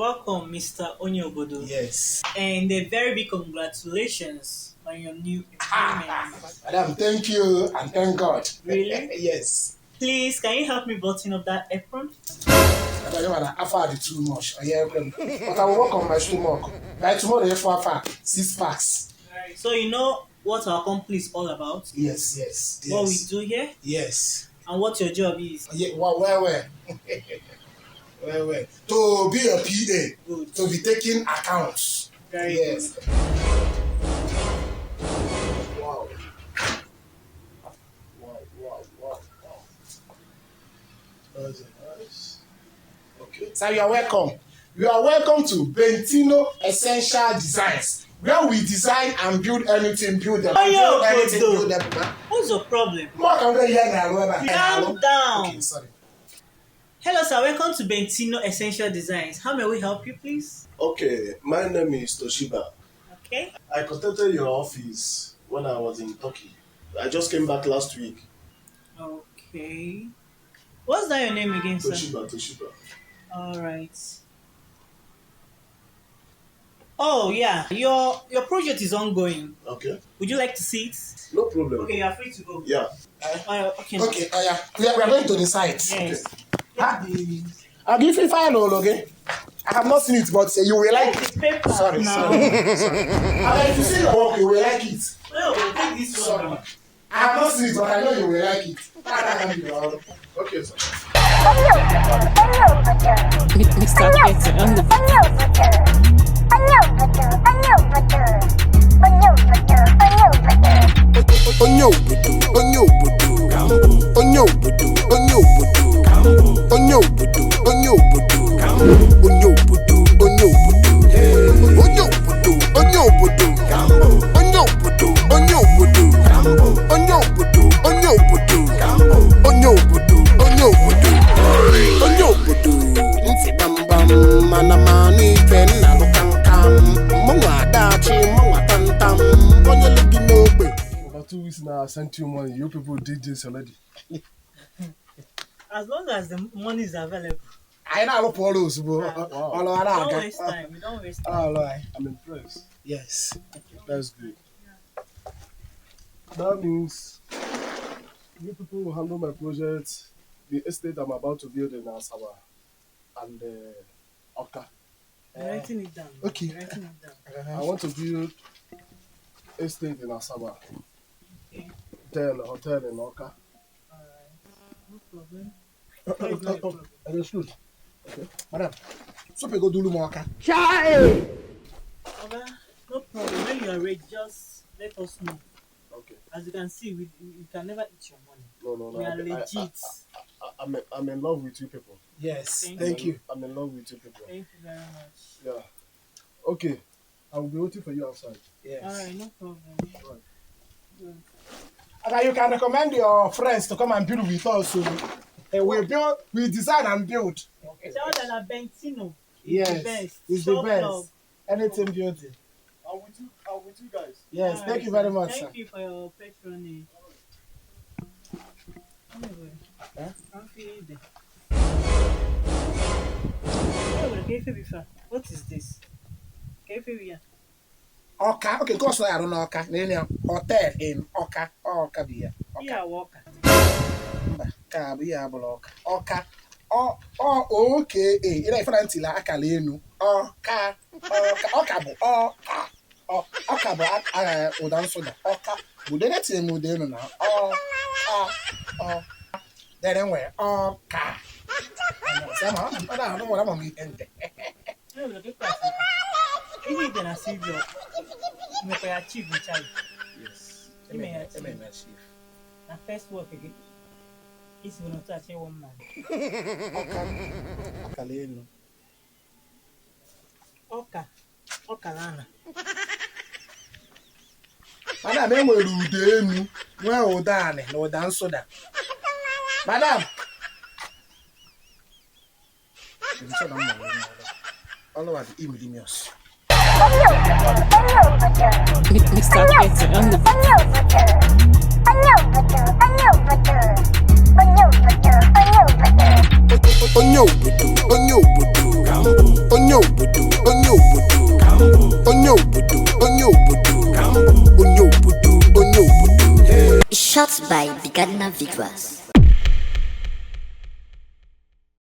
Welcome, Mr. Obodo. Yes. And a very big congratulations on your new employment. Madam, thank you and thank God. Really? Yes. Please, can you help me button up that apron? I don't want to afford it too much. But I will work on my stomach. By tomorrow, if I have 6 packs. So you know what our company is all about? Yes. What we do here? Yes. And what your job is? Yeah, where? Where? To be a PA. Good. To be taking accounts. Very yes. good. Wow. That's nice. Okay. So you are welcome. You are welcome to Bentino Essential Designs, where we design and build anything, build them. Build them. What's your problem? Calm down. Okay, sorry. Hello, sir. Welcome to Bentino Essential Designs. How may we help you, please? Okay, my name is Toshiba. Okay. I contacted your office when I was in Turkey. I just came back last week. Okay. What's that your name again, sir? Toshiba. All right. Oh yeah, your project is ongoing. Okay. Would you like to see it? No problem. Okay, you are free to go. Yeah. Okay. We are going to the site. Yes. Okay. I'll give you file, okay? I have not seen it, but you will like it. Paper Sorry. If you see your work, you will like it. No, we'll take this one. I have not seen it, but I know you will like it. Okay, sir. Mr. Peter on the About 2 weeks now, I sent you money. You people did this already. As long as the money is available. I know all those, bro. Don't waste time. We don't waste time. I'm impressed. Yes. That's good. That means you people will handle my project, the estate I'm about to build in Asaba and Oka. I'm writing it down. Okay. I'm writing it down. I want to build estate in Asaba. Okay. Then a hotel in Oka. Alright. No problem. That is not a problem. Understood. Okay. Madam, so we go do Lumaka. Okay. No problem. When you are ready, just let us know. Okay. As you can see, we can never eat your money. No. We are legit. I'm in love with you people. Yes. Thank you. I'm in love with you people. Thank you very much. Yeah. Okay. I will be waiting for you outside. Yes. Alright, no problem. Right. Good. And you can recommend your friends to come and build with us. So we design and build. Okay. Tell them that Bentino Yes. is the best. It's the Shop best. love. Anything beauty. I'm with you guys. Yes. Alright, Thank you very much, Thank sir. you for your patronage. Anyway, I'm feeling there. What is this? Oka. Okay, go so I don't know Oka. Hotel in Oka. Oka be Yeah, Walker. Ka be ya Oka. Oka. Okay. Ina ifana ntila akala enu. Oka bụ ọka bụ ụda nsụda ọka bụ dene tinye m ụda enu na dere nwere ọka sama mmadụ ahụ nwere amam ihe ndị Ihe ide na Silvio mekwa ya chief in charge. yes Ime ya chief. chief Na first work gị isi bụ n'otu achị one man. akala enu Ọka na aha. madam enwere ụda enu nwee ụda anị na ụda nsụda madam ọlụwa dị imilimios Mr. Peter on the onye obodo, onye obodo, onye obodo, onye obodo, onye obodo, onye obodo, onye obodo, onye obodo. Shot by the Ghana Vigras.